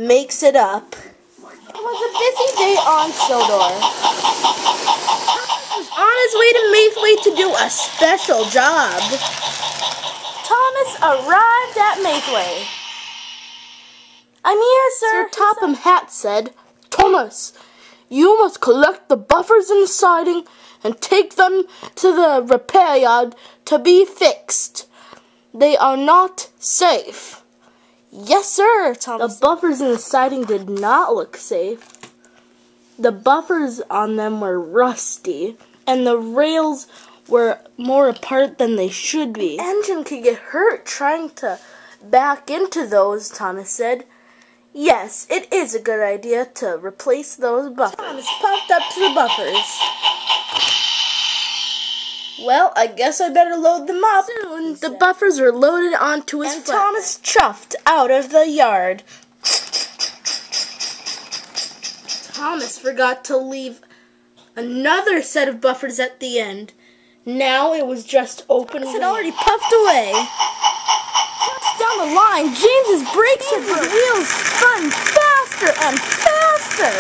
makes it up. It was a busy day on Sodor. Thomas was on his way to Maithway to do a special job. Thomas arrived at Maithway. "I'm here, sir." Sir Topham Hatt said, "Thomas, you must collect the buffers in the siding and take them to the repair yard to be fixed. They are not safe." "Yes, sir," Thomas. The buffers in the siding did not look safe. The buffers on them were rusty, and the rails were more apart than they should be. The engine could get hurt trying to back into those, Thomas said. "Yes, it is a good idea to replace those buffers." Thomas puffed up to the buffers. "Well, I guess I better load them up." Soon, the buffers were loaded onto his flatbed. Thomas chuffed out of the yard. Thomas forgot to leave another set of buffers at the end. Now it was just open. It had already puffed away. Just down the line, James's brakes and his wheels spun faster and faster.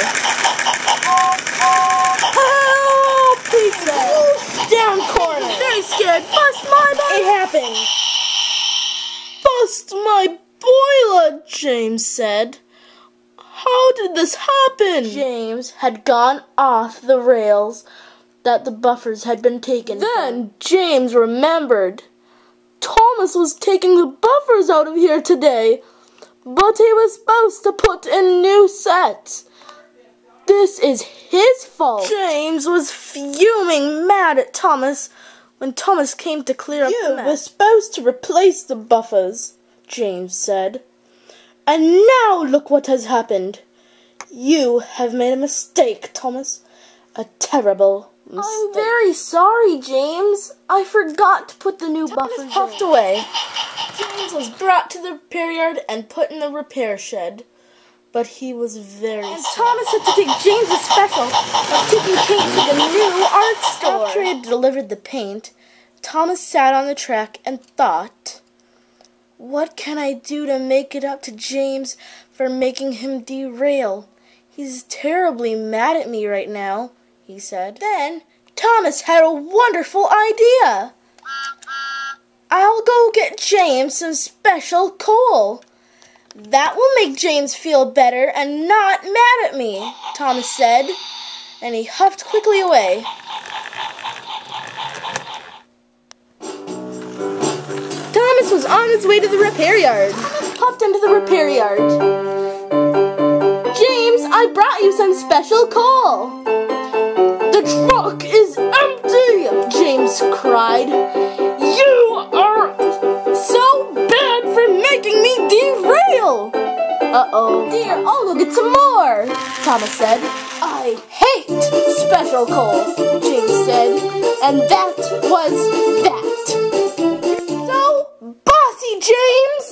"Help!" he said. Down corner. Very scared. "Bust my boiler!" It happened. "Bust my boiler!" James said. "How did this happen?" James had gone off the rails that the buffers had been taken. Then James remembered. Thomas was taking the buffers out of here today, but he was supposed to put in new sets. This is his fault. James was fuming mad at Thomas when Thomas came to clear up the mess. "You were supposed to replace the buffers," James said. "And now look what has happened. You have made a mistake, Thomas. A terrible mistake." "I'm very sorry, James. I forgot to put the new buffers in." Puffed away. James was brought to the repair yard and put in the repair shed. But he was very sorry. And Thomas had to take James's special of taking paint to the new art store. After he had delivered the paint, Thomas sat on the track and thought, "What can I do to make it up to James for making him derail? He's terribly mad at me right now," he said. Then Thomas had a wonderful idea. "I'll go get James some special coal. That will make James feel better and not mad at me," Thomas said, and he huffed quickly away. Thomas was on his way to the repair yard. Thomas puffed into the repair yard. "James, I brought you some special coal." "The truck is empty!" James cried. "You are so bad for making me derail!" "Uh-oh. Dear, I'll go get some more," Thomas said. "I hate special coal," James said. And that was that. "So bossy, James,"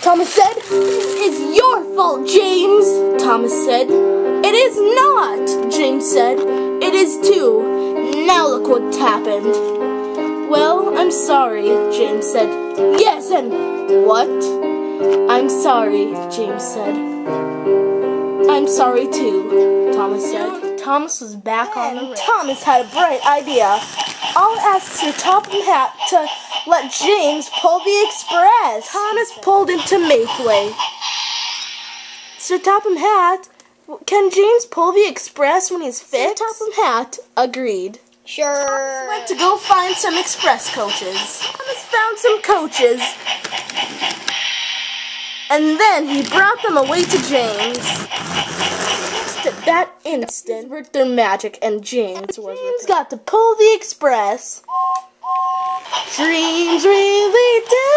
Thomas said. "This is your fault, James," Thomas said. "It is not," James said. "It is too. Now look what happened." "Well, I'm sorry," James said. "Yes, and what?" "I'm sorry," James said. "I'm sorry too," Thomas said. Thomas was back on the rails. Thomas had a bright idea. "I'll ask Sir Topham Hatt to let James pull the express." Thomas pulled into Maithway. "Sir Topham Hatt, can James pull the express when he's fixed?" Sir Topham Hatt agreed. "Sure." Thomas went to go find some express coaches. Thomas found some coaches, and then he brought them away to James. Just at that instant, worked their magic, and James got to pull the express. Dreams really do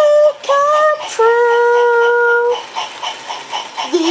come true. The